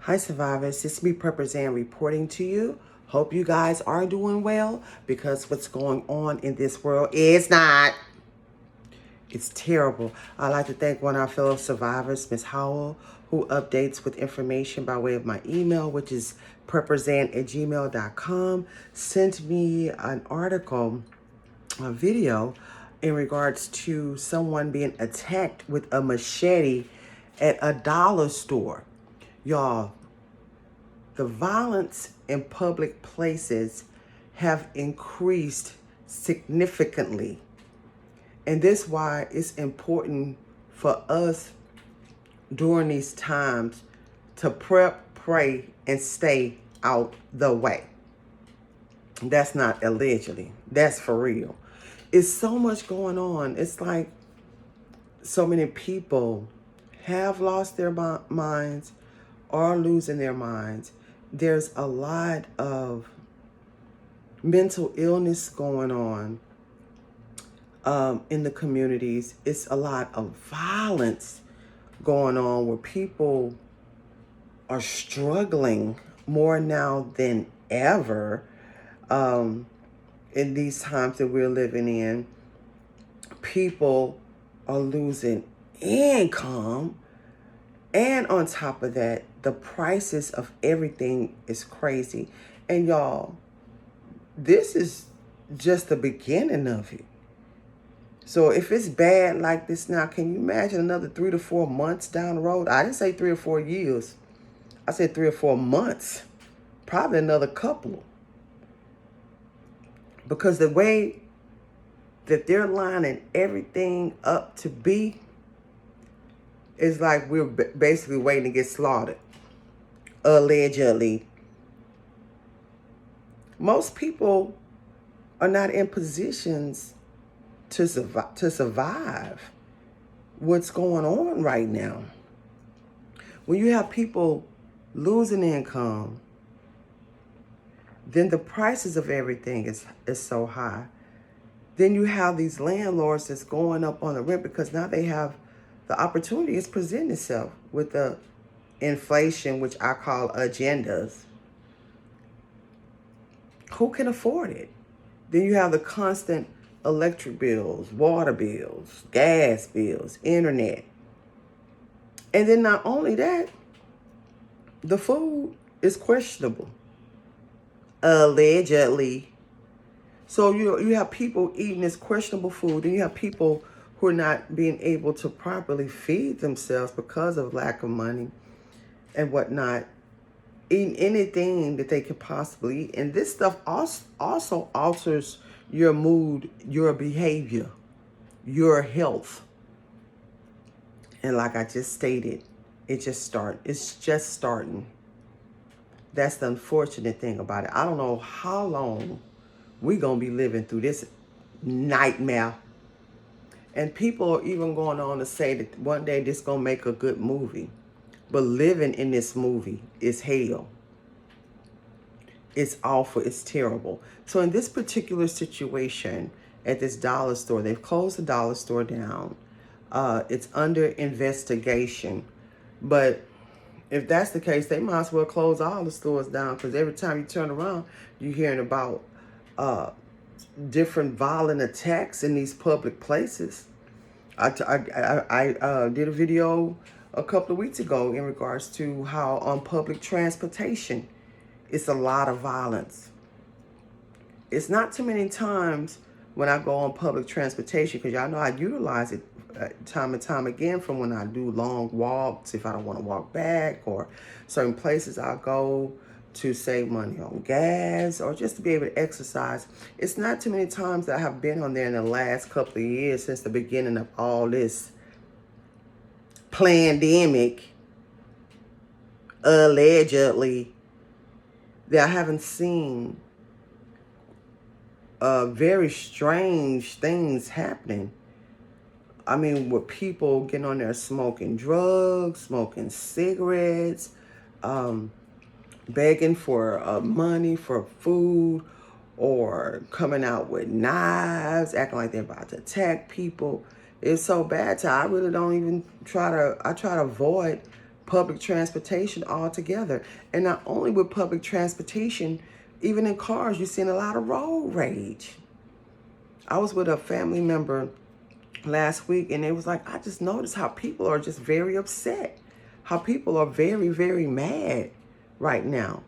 Hi survivors, this is me Purpose reporting to you. Hope you guys are doing well because what's going on in this world is not. It's terrible. I'd like to thank one of our fellow survivors, Miss Howell, who updates with information by way of my email, which is purposand@gmail.com. Sent me an article, a video in regards to someone being attacked with a machete at a dollar store. Y'all, the violence in public places have increased significantly. And this is why it's important for us during these times to prep, pray, and stay out the way. That's not allegedly. That's for real. It's so much going on. It's like so many people have lost their minds, are losing their minds. There's a lot of mental illness going on in the communities. It's a lot of violence going on where people are struggling more now than ever in these times that we're living in. People are losing income, and on top of that, the prices of everything is crazy. And y'all, this is just the beginning of it. So if it's bad like this now, can you imagine another 3 to 4 months down the road? I didn't say 3 or 4 years. I said 3 or 4 months. Probably another couple. Because the way that they're lining everything up to be is like we're basically waiting to get slaughtered. Allegedly. Most people are not in positions to survive what's going on right now. When you have people losing income, then the prices of everything is so high. Then you have these landlords that's going up on the rent because now they have the opportunity is presenting itself with the inflation, which I call agendas. Who can afford it? Then you have the constant electric bills, water bills, gas bills, internet. And then not only that, the food is questionable. Allegedly. So you have people eating this questionable food, and you have people who are not being able to properly feed themselves because of lack of money and whatnot, eating anything that they could possibly eat. And this stuff also alters your mood, your behavior, your health. And like I just stated, it's just starting. That's the unfortunate thing about it. I don't know how long we're going to be living through this nightmare. And people are even going on to say that one day this is going to make a good movie. But living in this movie is hell. It's awful. It's terrible. So in this particular situation at this dollar store, they've closed the dollar store down. It's under investigation. But if that's the case, they might as well close all the stores down, because every time you turn around, you're hearing about different violent attacks in these public places. I did a video a couple of weeks ago in regards to how on public transportation, it's a lot of violence. It's not too many times when I go on public transportation, because y'all know I utilize it time and time again from when I do long walks, if I don't want to walk back, or certain places I go to save money on gas or just to be able to exercise. It's not too many times that I have been on there in the last couple of years since the beginning of all this pandemic, allegedly, that I haven't seen very strange things happening. I mean, with people getting on there smoking drugs, smoking cigarettes, begging for money for food, or coming out with knives, acting like they're about to attack people. It's so bad. I really don't even I try to avoid public transportation altogether. And not only with public transportation, even in cars, you're seeing a lot of road rage. I was with a family member last week, and it was like, I just noticed how people are just very upset, how people are very, very mad right now.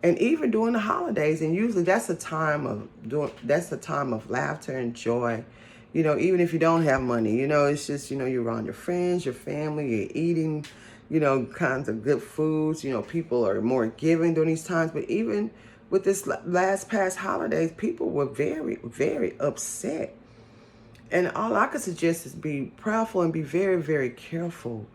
And even during the holidays, and usually that's a time of laughter and joy. You know, even if you don't have money, you know, it's just, you know, you're around your friends, your family, you're eating, you know, kinds of good foods. You know, people are more giving during these times. But even with this last past holidays, people were very, very upset. And all I could suggest is be prayerful and be very, very careful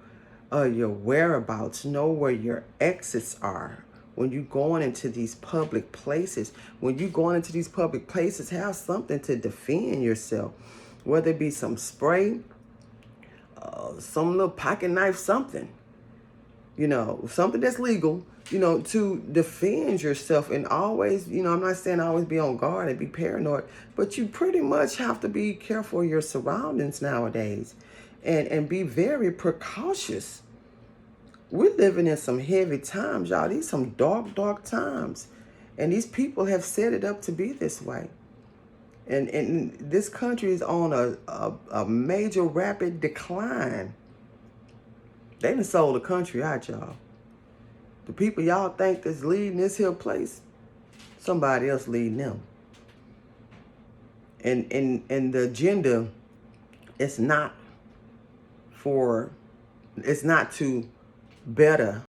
of your whereabouts. Know where your exits are when you're going into these public places. When you're going into these public places, have something to defend yourself. Whether it be some spray, some little pocket knife, something. You know, something that's legal, you know, to defend yourself. And always, you know, I'm not saying always be on guard and be paranoid, but you pretty much have to be careful of your surroundings nowadays and be very precautious. We're living in some heavy times, y'all. These some dark, dark times. And these people have set it up to be this way. And this country is on a major rapid decline. They done sold the country out, y'all. The people y'all think that's leading this here place, somebody else leading them. And the agenda is not to better